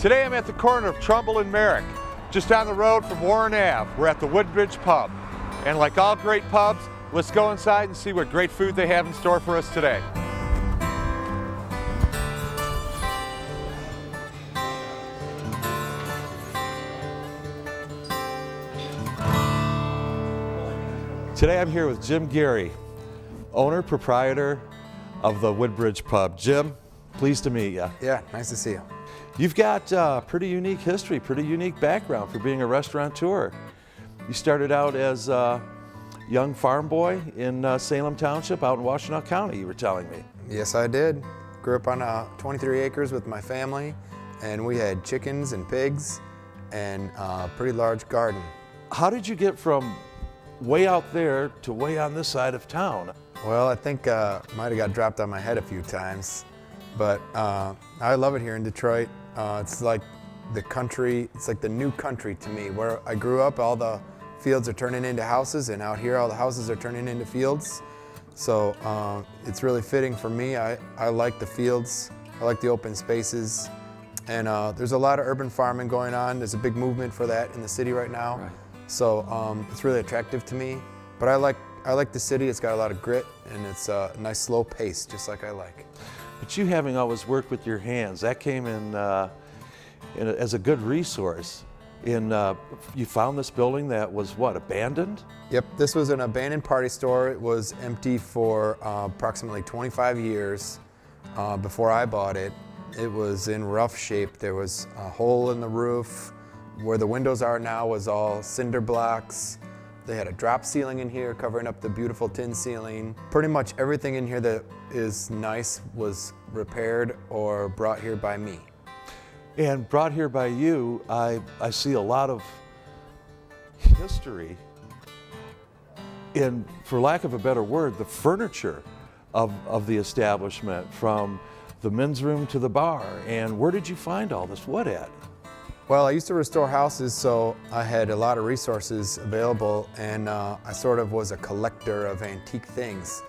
Today I'm at the corner of Trumbull and Merrick, just down the road from Warren Ave. We're at the Woodbridge Pub. And like all great pubs, let's go inside and see what great food they have in store for us today. Today I'm here with Jim Gary, owner, proprietor of the Woodbridge Pub. Jim, pleased to meet you. Yeah, nice to see you. You've got pretty unique history, pretty unique background for being a restaurateur. You started out as a young farm boy in Salem Township out in Washtenaw County, you were telling me. Yes, I did. Grew up on 23 acres with my family, and we had chickens and pigs and a pretty large garden. How did you get from way out there to way on this side of town? Well, I think might have got dropped on my head a few times, but I love it here in Detroit. It's like the country, it's like the new country to me. Where I grew up, all the fields are turning into houses, and out here all the houses are turning into fields. So it's really fitting for me. I like the fields, I like the open spaces, and there's a lot of urban farming going on. There's a big movement for that in the city right now. Right. So it's really attractive to me. But I like the city. It's got a lot of grit, and it's a nice slow pace, just like I like. But you having always worked with your hands, that came in as a good resource. You found this building that was what, abandoned? Yep, this was an abandoned party store. It was empty for approximately 25 years before I bought it. It was in rough shape. There was a hole in the roof. Where the windows are now was all cinder blocks. They had a drop ceiling in here covering up the beautiful tin ceiling. Pretty much everything in here that is nice was repaired or brought here by me. And brought here by you, I see a lot of history in, for lack of a better word, the furniture of the establishment, from the men's room to the bar. And where did you find all this? What at? Well, I used to restore houses, so I had a lot of resources available, and I sort of was a collector of antique things.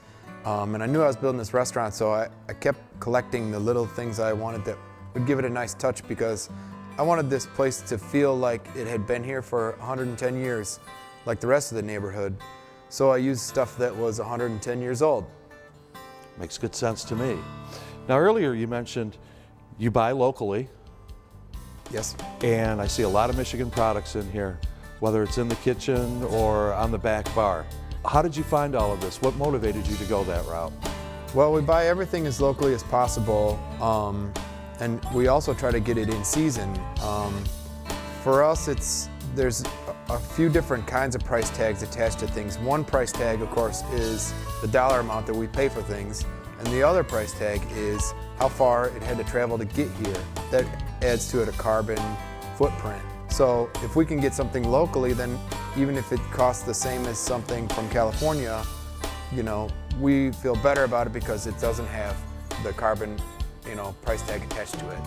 And I knew I was building this restaurant, so I kept collecting the little things I wanted that would give it a nice touch, because I wanted this place to feel like it had been here for 110 years, like the rest of the neighborhood. So I used stuff that was 110 years old. Makes good sense to me. Now, earlier you mentioned you buy locally. Yes. And I see a lot of Michigan products in here, whether it's in the kitchen or on the back bar. How did you find all of this? What motivated you to go that route? Well, we buy everything as locally as possible, and we also try to get it in season. For us, there's a few different kinds of price tags attached to things. One price tag, of course, is the dollar amount that we pay for things, and the other price tag is how far it had to travel to get here. That adds to it a carbon footprint. So if we can get something locally, then even if it costs the same as something from California, we feel better about it because it doesn't have the carbon, price tag attached to it.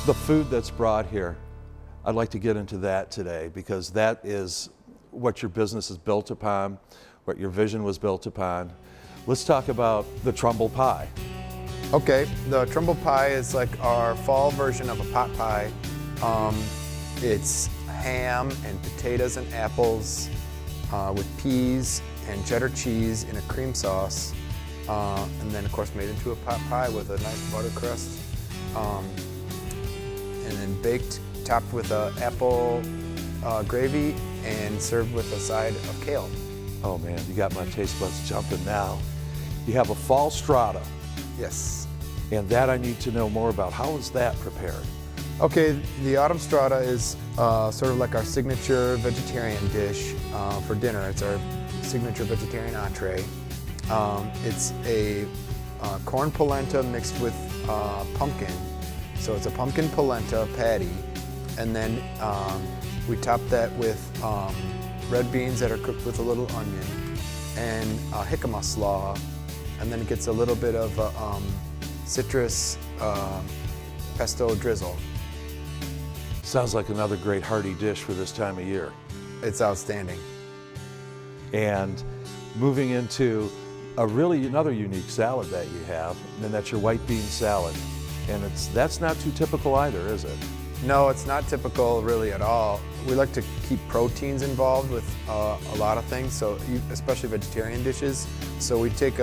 The food that's brought here, I'd like to get into that today, because that is what your business is built upon, what your vision was built upon. Let's talk about the Trumbull pie. Okay, the Trumbull pie is like our fall version of a pot pie. It's ham and potatoes and apples with peas and cheddar cheese in a cream sauce, and then of course made into a pot pie with a nice butter crust, and then baked, topped with apple gravy, and served with a side of kale. Oh man, you got my taste buds jumping now. You have a fall strata. Yes. And that I need to know more about. How is that prepared? Okay, the autumn strata is sort of like our signature vegetarian dish for dinner. It's our signature vegetarian entree. It's a corn polenta mixed with pumpkin. So it's a pumpkin polenta patty. And then we top that with red beans that are cooked with a little onion and jicama slaw. And then it gets a little bit of citrus pesto drizzle. Sounds like another great hearty dish for this time of year. It's outstanding. And moving into another unique salad that you have, and that's your white bean salad. And that's not too typical either, is it? No, it's not typical really at all. We like to keep proteins involved with a lot of things, so especially vegetarian dishes. So we take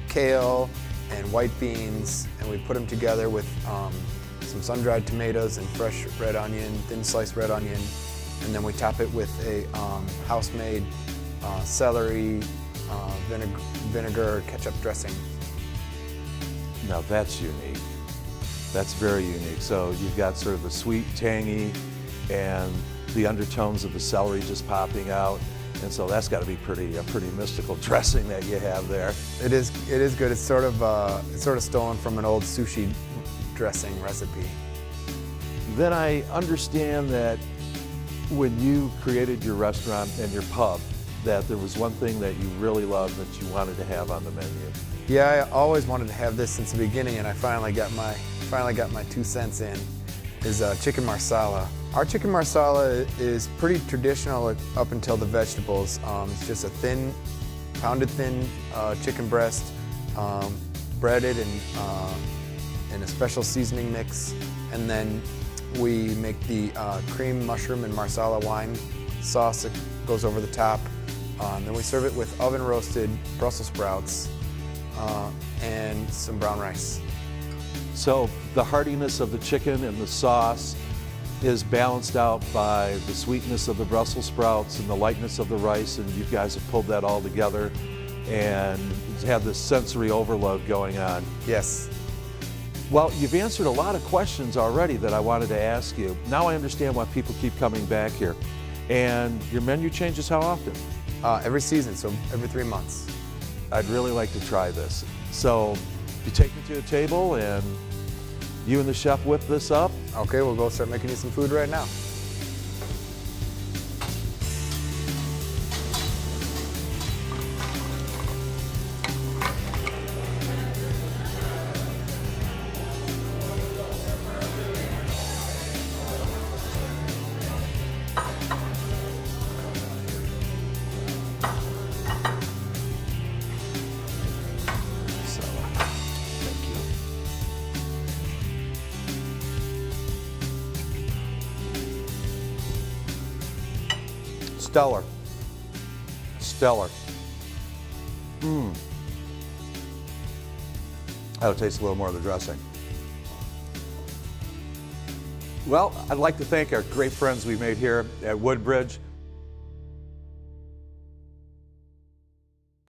kale and white beans and we put them together with some sun-dried tomatoes and fresh red onion, thin sliced red onion, and then we top it with a house-made celery, vinegar, ketchup dressing. Now that's unique. That's very unique. So you've got sort of the sweet, tangy, and the undertones of the celery just popping out. And so that's got to be a pretty mystical dressing that you have there. It is good. It's sort of stolen from an old sushi dressing recipe. Then I understand that when you created your restaurant and your pub, that there was one thing that you really loved that you wanted to have on the menu. Yeah, I always wanted to have this since the beginning, and I finally got my 2 cents in, is chicken marsala. Our chicken marsala is pretty traditional up until the vegetables. It's just a pounded thin chicken breast, breaded in a special seasoning mix, and then we make the cream, mushroom, and marsala wine sauce that goes over the top. Then we serve it with oven roasted Brussels sprouts and some brown rice. So the heartiness of the chicken and the sauce is balanced out by the sweetness of the Brussels sprouts and the lightness of the rice, and you guys have pulled that all together and had this sensory overload going on. Yes. Well, you've answered a lot of questions already that I wanted to ask you. Now I understand why people keep coming back here. And your menu changes how often? Every season, so every 3 months. I'd really like to try this. So you take me to a table and you and the chef whip this up. Okay, we'll go start making you some food right now. Stellar. Stellar. That'll taste a little more of the dressing. Well, I'd like to thank our great friends we made here at Woodbridge.